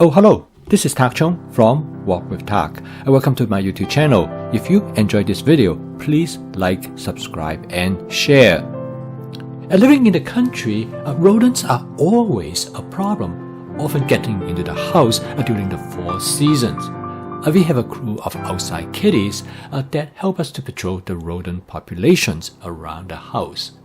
Oh, hello. This is Tak Chung from Walk with Tak. Welcome to my YouTube channel. If you enjoyed this video, please like, subscribe, and share. Living in the country, rodents are always a problem, often getting into the house during the fall seasons. We have a crew of outside kitties that help us to patrol the rodent populations around the house.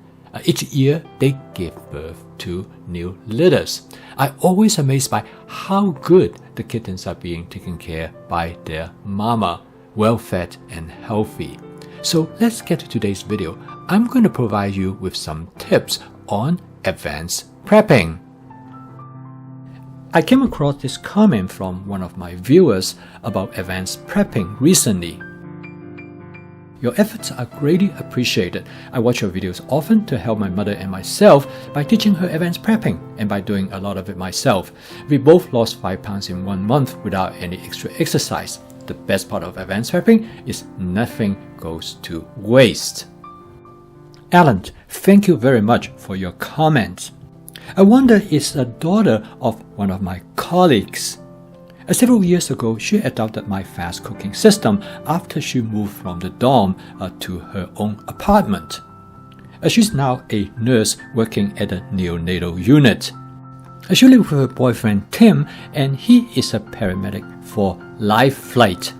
Each year, they give birth to new litters. I'm always amazed by how good the kittens are being taken care by their mama, well-fed and healthy. So let's get to today's video. I'm going to provide you with some tips on advanced prepping. I came across this comment from one of my viewers about advanced prepping recently. Your efforts are greatly appreciated. I watch your videos often to help my mother and myself by teaching her advanced prepping and by doing a lot of it myself. We both lost 5 pounds in 1 month without any extra exercise. The best part of advanced prepping is nothing goes to waste. Alan, thank you very much for your comment. I wonder is a daughter of one of my colleagues. Several years ago, she adopted my fast cooking system after she moved from the dorm to her own apartment. She's now a nurse working at a neonatal unit. She lives with her boyfriend Tim, and he is a paramedic for Life Flight.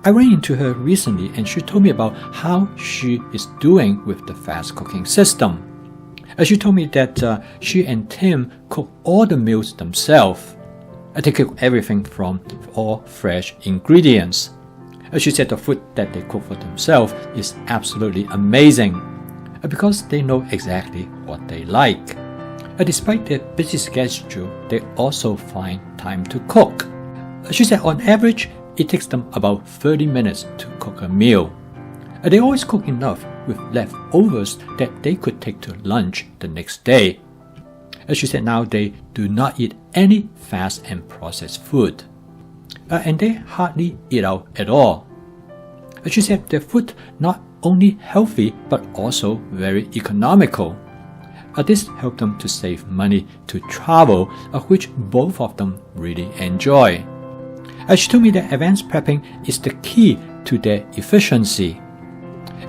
I ran into her recently and she told me about how she is doing with the fast cooking system. She told me that she and Tim cook all the meals themselves. They cook everything from all fresh ingredients. She said the food that they cook for themselves is absolutely amazing because they know exactly what they like. Despite their busy schedule, they also find time to cook. She said on average, it takes them about 30 minutes to cook a meal. They always cook enough with leftovers that they could take to lunch the next day. She said now they do not eat any fast and processed food. And they hardly eat out at all. She said their food not only healthy but also very economical. This helped them to save money to travel, which both of them really enjoy. She told me that advanced prepping is the key to their efficiency.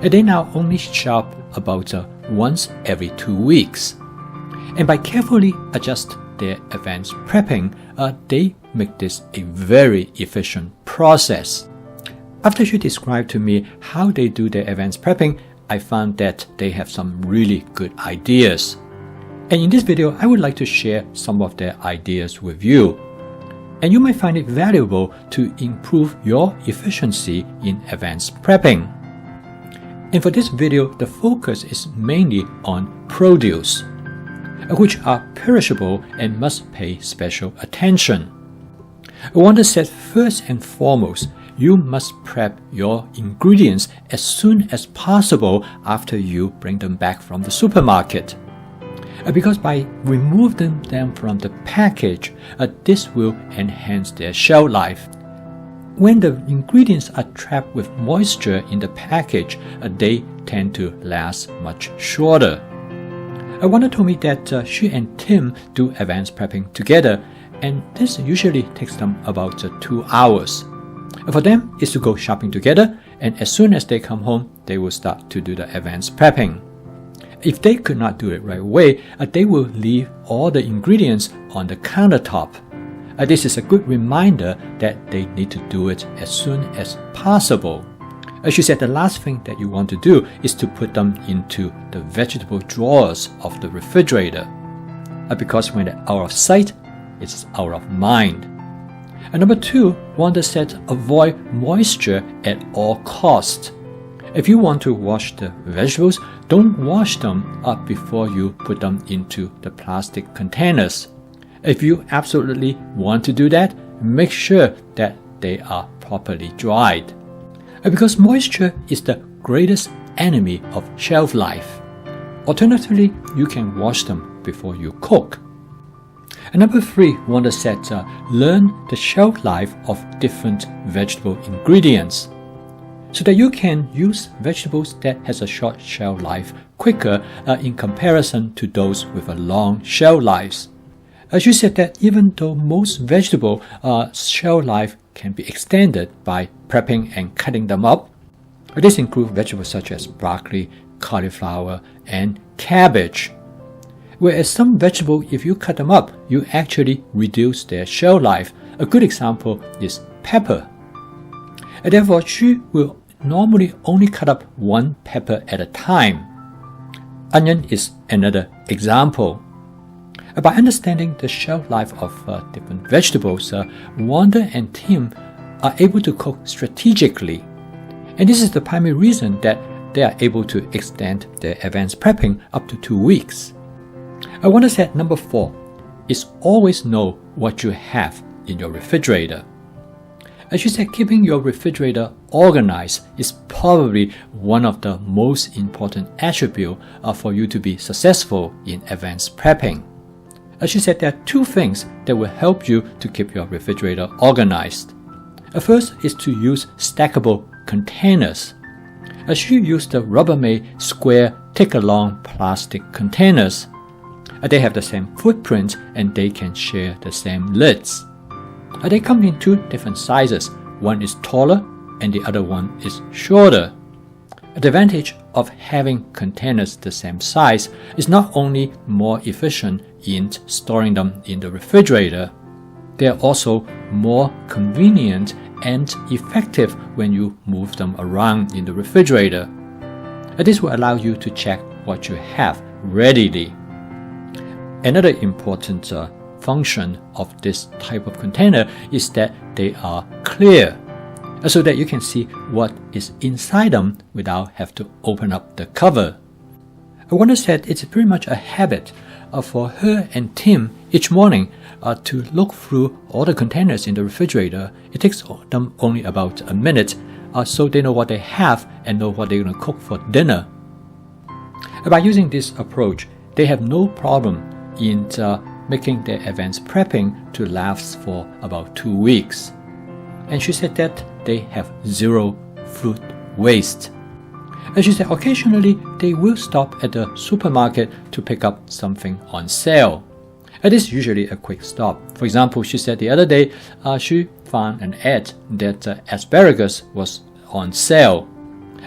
They now only shop about once every 2 weeks. And by carefully adjust their advanced prepping, they make this a very efficient process. After she described to me how they do their advanced prepping, I found that they have some really good ideas. And in this video, I would like to share some of their ideas with you. And you might find it valuable to improve your efficiency in advanced prepping. And for this video, the focus is mainly on produce, which are perishable and must pay special attention. I want to say first and foremost, you must prep your ingredients as soon as possible after you bring them back from the supermarket. Because by removing them from the package, this will enhance their shelf life. When the ingredients are trapped with moisture in the package, they tend to last much shorter. Wanda told me that she and Tim do advanced prepping together, and this usually takes them about 2 hours. For them, it's to go shopping together, and as soon as they come home, they will start to do the advanced prepping. If they could not do it right away, they will leave all the ingredients on the countertop. This is a good reminder that they need to do it as soon as possible. She said the last thing that you want to do is to put them into the vegetable drawers of the refrigerator. Because when they're out of sight, it's out of mind. And number 2, Wanda said avoid moisture at all costs. If you want to wash the vegetables, don't wash them up before you put them into the plastic containers. If you absolutely want to do that, make sure that they are properly dried. Because moisture is the greatest enemy of shelf life. Alternatively, you can wash them before you cook. And number 3, Wanda said learn the shelf life of different vegetable ingredients so that you can use vegetables that has a short shelf life quicker in comparison to those with a long shelf life. She said that even though most vegetable shelf life can be extended by prepping and cutting them up, this includes vegetables such as broccoli, cauliflower, and cabbage. Whereas some vegetables, if you cut them up, you actually reduce their shelf life. A good example is pepper. And therefore, she will normally only cut up one pepper at a time. Onion is another example. By understanding the shelf life of different vegetables, Wanda and Tim are able to cook strategically. And this is the primary reason that they are able to extend their advanced prepping up to 2 weeks. Wanda said number 4 is always know what you have in your refrigerator. As she said, keeping your refrigerator organized is probably one of the most important attributes for you to be successful in advanced prepping. As she said, there are 2 things that will help you to keep your refrigerator organized. First is to use stackable containers. As she used the Rubbermaid square take-along plastic containers. They have the same footprint and they can share the same lids. They come in 2 different sizes. One is taller and the other one is shorter. The advantage of having containers the same size is not only more efficient in storing them in the refrigerator, they are also more convenient and effective when you move them around in the refrigerator. This will allow you to check what you have readily. Another important function of this type of container is that they are clear, so that you can see what is inside them without having to open up the cover. Wanda said it's pretty much a habit for her and Tim each morning to look through all the containers in the refrigerator. It takes them only about a minute, so they know what they have and know what they're going to cook for dinner. By using this approach, they have no problem in making their advanced prepping to last for about 2 weeks. And she said that they have 0 food waste. And she said occasionally they will stop at the supermarket to pick up something on sale. It is usually a quick stop. For example, she said the other day she found an ad that asparagus was on sale.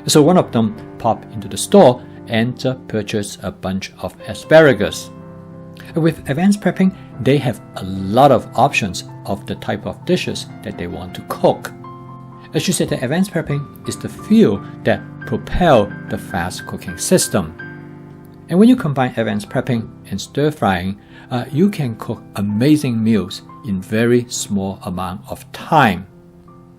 So one of them popped into the store and purchased a bunch of asparagus. With advanced prepping, they have a lot of options of the type of dishes that they want to cook. As she said, the advanced prepping is the fuel that propels the fast cooking system. And when you combine advanced prepping and stir frying, you can cook amazing meals in very small amount of time.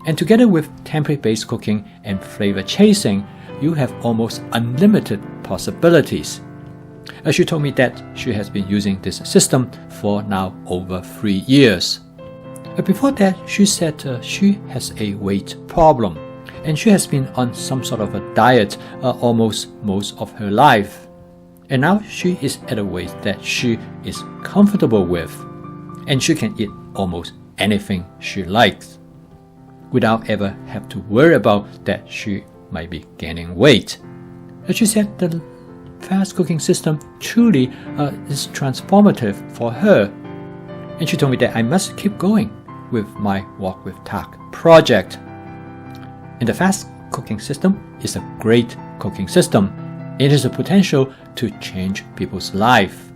And together with template-based cooking and flavor chasing, you have almost unlimited possibilities. She told me that she has been using this system for now over 3 years. Before that, she said she has a weight problem and she has been on some sort of a diet almost most of her life. And now she is at a weight that she is comfortable with and she can eat almost anything she likes without ever have to worry about that she might be gaining weight. She said the fast cooking system truly is transformative for her. And she told me that I must keep going with my Wok with Tak project. And the fast cooking system is a great cooking system. It has the potential to change people's life.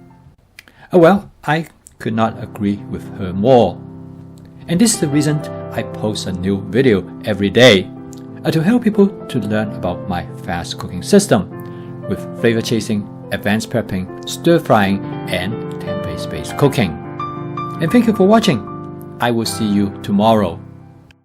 Well, I could not agree with her more. And this is the reason I post a new video every day to help people to learn about my fast cooking system with flavor chasing, advanced prepping, stir frying, and template-based cooking. And thank you for watching. I will see you tomorrow.